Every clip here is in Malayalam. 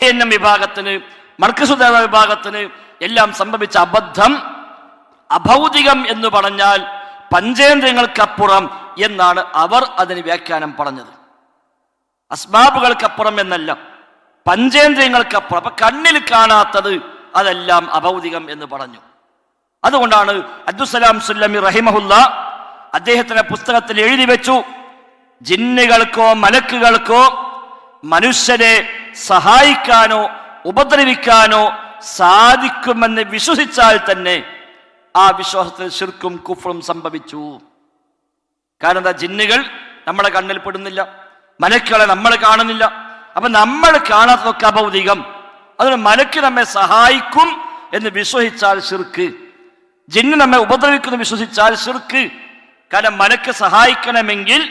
KNM വിഭാഗത്തിന്, മർക്കസുദ വിഭാഗത്തിന് എല്ലാം സംഭവിച്ച അബദ്ധം, അഭൗതികം എന്ന് പറഞ്ഞാൽ പഞ്ചേന്ദ്രിയങ്ങൾക്കപ്പുറം എന്നാണ് അവർ അതിന് വ്യാഖ്യാനം പറഞ്ഞത്. അസ്ബാബുകൾക്കപ്പുറം എന്നല്ല, പഞ്ചേന്ദ്രിയങ്ങൾക്കപ്പുറം. അപ്പൊ കണ്ണിൽ കാണാത്തത് അതെല്ലാം അഭൗതികം എന്ന് പറഞ്ഞു. അതുകൊണ്ടാണ് അബ്ദുസ്സലാം സുല്ലമി റഹിമഹുല്ല അദ്ദേഹത്തിന്റെ പുസ്തകത്തിൽ എഴുതി വെച്ചു, ജിന്നുകൾക്കോ മലക്കുകൾക്കോ മനുഷ്യരെ സഹായിക്കാനോ ഉപദ്രവിക്കാനോ സാധിക്കുമെന്ന് വിശ്വസിച്ചാൽ തന്നെ ആ വിശ്വാസത്തിൽ ശിർക്കും കുഫ്റും സംഭവിച്ചു. കാരണം എന്താ, ജിന്നുകൾ നമ്മളെ കണ്ണിൽ പെടുന്നില്ല, മലക്കുകളെ നമ്മൾ കാണുന്നില്ല. അപ്പൊ നമ്മൾ കാണാത്തതൊക്കെ അഭൗതികം. അതുകൊണ്ട് മലക്ക് നമ്മെ സഹായിക്കും എന്ന് വിശ്വസിച്ചാൽ ശിർക്ക്, ജിന്ന് നമ്മെ ഉപദ്രവിക്കുമെന്ന് വിശ്വസിച്ചാൽ ശിർക്ക്. കാരണം മലക്ക് സഹായിക്കണമെങ്കിൽ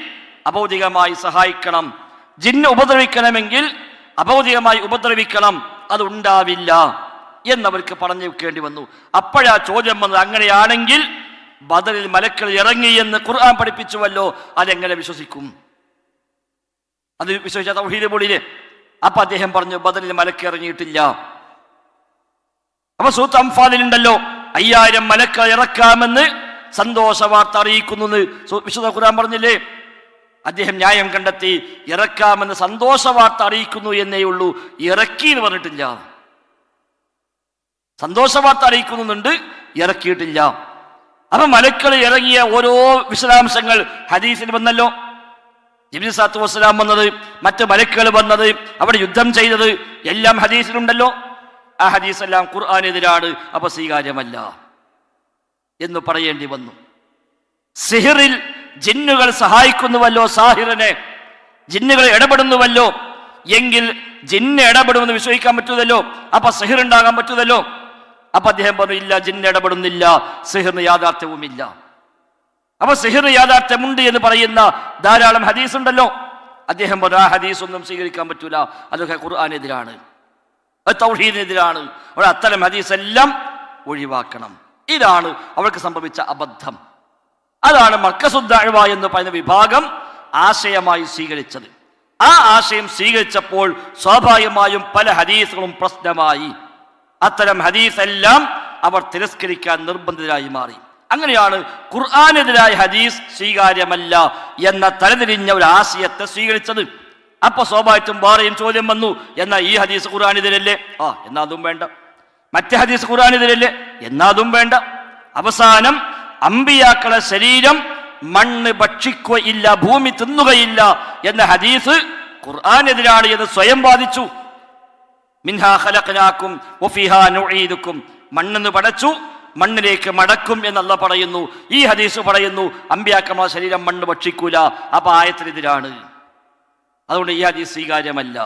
അഭൗതികമായി സഹായിക്കണം, ജിന്ന് ഉപദ്രവിക്കണമെങ്കിൽ അഭൗതികമായി ഉപദ്രവിക്കണം. അതുണ്ടാവില്ല എന്നവർക്ക് പറഞ്ഞു വെക്കേണ്ടി വന്നു. അപ്പോഴാ ചോദ്യം വന്നത്, അങ്ങനെയാണെങ്കിൽ ബദറിൽ മലക്കൾ ഇറങ്ങി എന്ന് ഖുർആൻ പഠിപ്പിച്ചുവല്ലോ, അതെങ്ങനെ വിശ്വസിക്കും? അത് വിശ്വസിച്ച തൗഹീദ് പൊളിയിലെ. അപ്പൊ അദ്ദേഹം പറഞ്ഞു, ബദറിൽ മലക്ക് ഇറങ്ങിയിട്ടില്ല. അപ്പൊ സൂറത്ത് അംഫാലിലുണ്ടല്ലോ 5000 മലക്കൾ ഇറക്കാമെന്ന് സന്തോഷ വാർത്ത അറിയിക്കുന്നു വിശുദ്ധ ഖുർആൻ പറഞ്ഞില്ലേ? അദ്ദേഹം ന്യായം കണ്ടെത്തി, ഇറക്കാമെന്ന് സന്തോഷ വാർത്ത അറിയിക്കുന്നു എന്നേ ഉള്ളൂ, ഇറക്കി എന്ന് പറഞ്ഞിട്ടില്ല. സന്തോഷ വാർത്ത അറിയിക്കുന്നുണ്ട്, ഇറക്കിയിട്ടില്ല. അപ്പൊ മലക്കൾ ഇറങ്ങിയ ഓരോ വിശദാംശങ്ങൾ ഹദീസിൽ വന്നല്ലോ. ജിബ്രീൽ സ്വല്ലല്ലാഹു അലൈഹി വസല്ലം വന്നത്, മറ്റ് മലക്കുകൾ വന്നത്, അവിടെ യുദ്ധം ചെയ്തത് എല്ലാം ഹദീസിലുണ്ടല്ലോ. ആ ഹദീസ് എല്ലാം ഖുർആനെതിരാണ്, അപ്പൊ സ്വീകാര്യമല്ല എന്ന് പറയേണ്ടി വന്നു. സിഹിറിൽ ജിന്നുകൾ സഹായിക്കുന്നുവല്ലോ സാഹിറിനെ, ജിന്നുകൾ ഇടപെടുന്നുവല്ലോ, എങ്കിൽ ജിന്ന് ഇടപെടുമെന്ന് വിശ്വസിക്കാൻ പറ്റൂതല്ലോ, അപ്പൊ സിഹിർ ഉണ്ടാകാൻ പറ്റൂതല്ലോ. അപ്പൊ അദ്ദേഹം പറഞ്ഞു, ഇല്ല, ജിന്ന് ഇടപെടുന്നില്ല, സിഹിറിന് യാഥാർത്ഥ്യവുമില്ല. അപ്പൊ സിഹിറിന് യാഥാർത്ഥ്യമുണ്ട് എന്ന് പറയുന്ന ധാരാളം ഹദീസ് ഉണ്ടല്ലോ. അദ്ദേഹം പറഞ്ഞു, ആ ഹദീസ് ഒന്നും സ്വീകരിക്കാൻ പറ്റൂല, അതൊക്കെ ഖുർആനെതിരാണ്, അത് തൗഹീദിനെതിരാണ്. അവിടെ അത്തരം ഹദീസ് എല്ലാം ഒഴിവാക്കണം. ഇതാണ് അവർക്ക് സംഭവിച്ച അബദ്ധം. അതാണ് മർക്കസുദ് ദഅ്വ എന്ന് പറയുന്ന വിഭാഗം ആശയമായി സ്വീകരിച്ചത്. ആ ആശയം സ്വീകരിച്ചപ്പോൾ സ്വാഭാവികമായും പല ഹദീസുകളും പ്രശ്നമായി. അത്തരം ഹദീസ് എല്ലാം അവർ തിരസ്കരിക്കാൻ നിർബന്ധിതരായി മാറി. അങ്ങനെയാണ് ഖുർആനെതിരായ ഹദീസ് സ്വീകാര്യമല്ല എന്ന തലതിരിഞ്ഞ ഒരു ആശയത്തെ സ്വീകരിച്ചത്. അപ്പൊ സ്വാഭാവികമായിട്ടും വേറെയും ചോദ്യം വന്നു, എന്നാൽ ഈ ഹദീസ് ഖുർആനെതിരല്ലേ? എന്നാ അതും വേണ്ട. മറ്റേ ഹദീസ് ഖുർആനെതിരല്ലേ? എന്നാ അതും വേണ്ട. അവസാനം അമ്പിയാക്കളെ ശരീരം മണ്ണ് ഭക്ഷിക്കുകയില്ല, ഭൂമി തിന്നുകയില്ല എന്ന ഹദീസ് ഖുർആനെതിരാണ് എന്ന് സ്വയം വാദിച്ചു. മിൻഹാ ഖലഖനാകും വഫീഹാ നുഈദുകും, മണ്ണെന്ന് പടച്ചു, മണ്ണിലേക്ക് മടക്കും എന്ന് അല്ലാഹു പറയുന്നു. ഈ ഹദീസ് പറയുന്നു അമ്പിയാക്കളുടെ ശരീരം മണ്ണ് ഭക്ഷിക്കൂല, അപ്പൊ ആയത്തിനെതിരാണ്. അതുകൊണ്ട് ഈ ഹദീസ് സ്വീകാര്യമല്ല.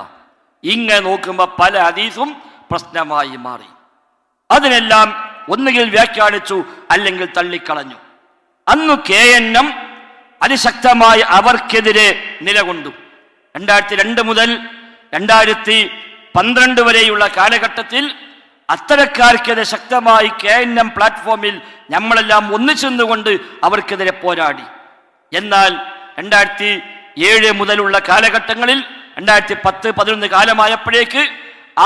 ഇങ്ങനെ നോക്കുമ്പോൾ പല ഹദീസും പ്രശ്നമായി മാറി. അതിനെല്ലാം ഒന്നുകിൽ വ്യാഖ്യാനിച്ചു, അല്ലെങ്കിൽ തള്ളിക്കളഞ്ഞു. അന്ന് KNM അതിശക്തമായി അവർക്കെതിരെ നിലകൊണ്ടു. 2002 മുതൽ 2012 വരെയുള്ള കാലഘട്ടത്തിൽ അത്തരക്കാർക്കെതിരെ ശക്തമായി KNM പ്ലാറ്റ്ഫോമിൽ നമ്മളെല്ലാം ഒന്നിച്ചെന്നുകൊണ്ട് അവർക്കെതിരെ പോരാടി. എന്നാൽ 2007 മുതലുള്ള കാലഘട്ടങ്ങളിൽ 2010-11 കാലമായപ്പോഴേക്ക്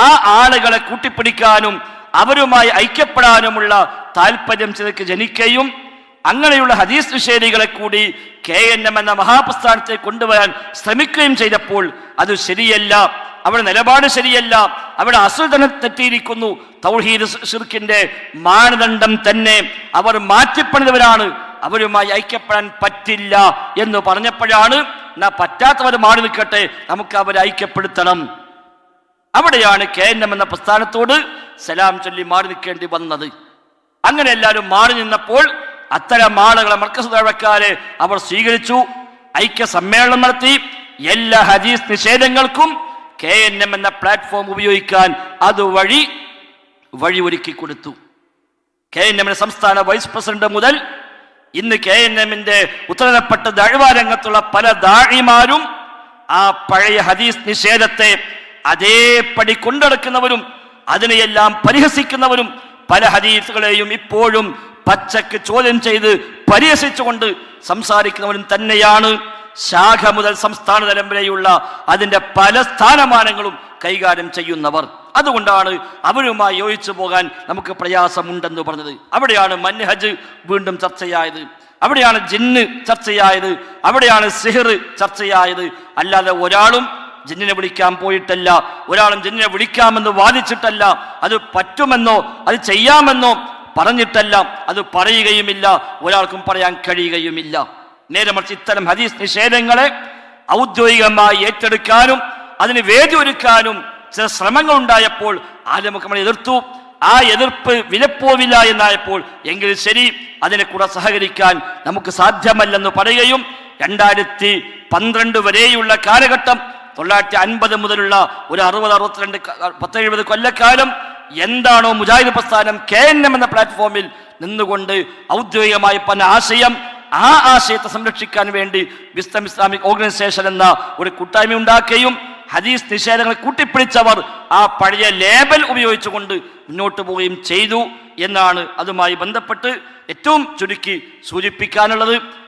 ആ ആളുകളെ കൂട്ടിപ്പിടിക്കാനും അവരുമായി ഐക്യപ്പെടാനുമുള്ള താല്പര്യം ചിലർക്ക് ജനിക്കുകയും അങ്ങനെയുള്ള ഹദീസ് നിഷേധികളെ കൂടി KNM എന്ന മഹാപ്രസ്ഥാനത്തെ കൊണ്ടുവരാൻ ശ്രമിക്കുകയും ചെയ്തപ്പോൾ അത് ശരിയല്ല, അവിടെ നിലപാട് ശരിയല്ല, അവിടെ അസ്ൽ തന്നെ തെറ്റിയിരിക്കുന്നു, തൗഹീദ് ശിർക്കിന്റെ മാനദണ്ഡം തന്നെ അവർ മാറ്റിപ്പണിതവരാണ്, അവരുമായി ഐക്യപ്പെടാൻ പറ്റില്ല എന്ന് പറഞ്ഞപ്പോഴാണ് പറ്റാത്തവർ മാറി നിൽക്കട്ടെ, നമുക്ക് അവരെ ഐക്യപ്പെടുത്തണം. അവിടെയാണ് KNM എന്ന പ്രസ്ഥാനത്തോട് സലാം ചൊല്ലി മാറി നിൽക്കേണ്ടി വന്നത്. അങ്ങനെ എല്ലാവരും മാറി നിന്നപ്പോൾ അത്തരം ആളുകളെ മർക്കസുദ് ദഅ്വക്കാരെ അവർ സ്വീകരിച്ചു, ഐക്യ സമ്മേളനം നടത്തി. എല്ലാ ഹദീസ് നിഷേധങ്ങൾക്കും KNM എന്ന പ്ലാറ്റ്ഫോം ഉപയോഗിക്കാൻ അതുവഴി വഴിയൊരുക്കി കൊടുത്തു. KNM സംസ്ഥാന വൈസ് പ്രസിഡന്റ് മുതൽ ഇന്ന് KNM ഉത്തരവാദപ്പെട്ട ദഅ്വ രംഗത്തുള്ള പല ദാഇമാരും ആ പഴയ ഹദീസ് നിഷേധത്തെ അതേപടി കൊണ്ടെടുക്കുന്നവരും അതിനെയെല്ലാം പരിഹസിക്കുന്നവരും പല ഹദീസുകളെയും ഇപ്പോഴും പച്ചക്ക് ചോദ്യം ചെയ്ത് പരിഹസിച്ചുകൊണ്ട് സംസാരിക്കുന്നവരും തന്നെയാണ്. ശാഖ മുതൽ സംസ്ഥാന തലം വരെയുള്ള അതിൻ്റെ പല സ്ഥാനമാനങ്ങളും കൈകാര്യം ചെയ്യുന്നവർ. അതുകൊണ്ടാണ് അവരുമായി യോജിച്ചു പോകാൻ നമുക്ക് പ്രയാസമുണ്ടെന്ന് പറഞ്ഞത്. അവിടെയാണ് മൻഹജ് വീണ്ടും ചർച്ചയായത്, അവിടെയാണ് ജിന്ന് ചർച്ചയായത്, അവിടെയാണ് സിഹർ ചർച്ചയായത്. അല്ലാതെ ഒരാളും ജിന്നിനെ വിളിക്കാൻ പോയിട്ടല്ല, ഒരാളും ജിന്നിനെ വിളിക്കാമെന്ന് വാദിച്ചിട്ടല്ല, അത് പറ്റുമെന്നോ അത് ചെയ്യാമെന്നോ പറഞ്ഞിട്ടല്ല, അത് പറയുകയുമില്ല, ഒരാൾക്കും പറയാൻ കഴിയുകയുമില്ല. നേരെ മറിച്ച് ഇത്തരം ഹദീസ് നിഷേധങ്ങളെ ഔദ്യോഗികമായി ഏറ്റെടുക്കാനും അതിന് വേദി ഒരുക്കാനും ചില ശ്രമങ്ങൾ ഉണ്ടായപ്പോൾ ആദ്യമൊക്കെ നമ്മൾ എതിർത്തു. ആ എതിർപ്പ് വിലപ്പോവില്ല എന്നായപ്പോൾ എങ്കിൽ ശരി, അതിനെ കൂടെ സഹകരിക്കാൻ നമുക്ക് സാധ്യമല്ലെന്ന് പറയുകയും 2012 വരെയുള്ള കാലഘട്ടം 950 മുതലുള്ള ഒരു 60-62 10-70 കൊല്ലക്കാലം എന്താണോ മുജാഹിദ് പ്രസ്ഥാനം KNM എന്ന പ്ലാറ്റ്ഫോമിൽ നിന്നുകൊണ്ട് ഔദ്യോഗികമായി പറഞ്ഞ ആശയം, ആ ആശയത്തെ സംരക്ഷിക്കാൻ വേണ്ടി വിസ്ഡം ഇസ്ലാമിക് ഓർഗനൈസേഷൻ എന്ന ഒരു കൂട്ടായ്മ ഉണ്ടാക്കുകയും ഹദീസ് നിഷേധങ്ങളെ കൂട്ടിപ്പിടിച്ചവർ ആ പഴയ ലേബൽ ഉപയോഗിച്ചുകൊണ്ട് മുന്നോട്ട് പോവുകയും ചെയ്തു എന്നാണ് അതുമായി ബന്ധപ്പെട്ട് ഏറ്റവും ചുരുക്കി സൂചിപ്പിക്കാനുള്ളത്.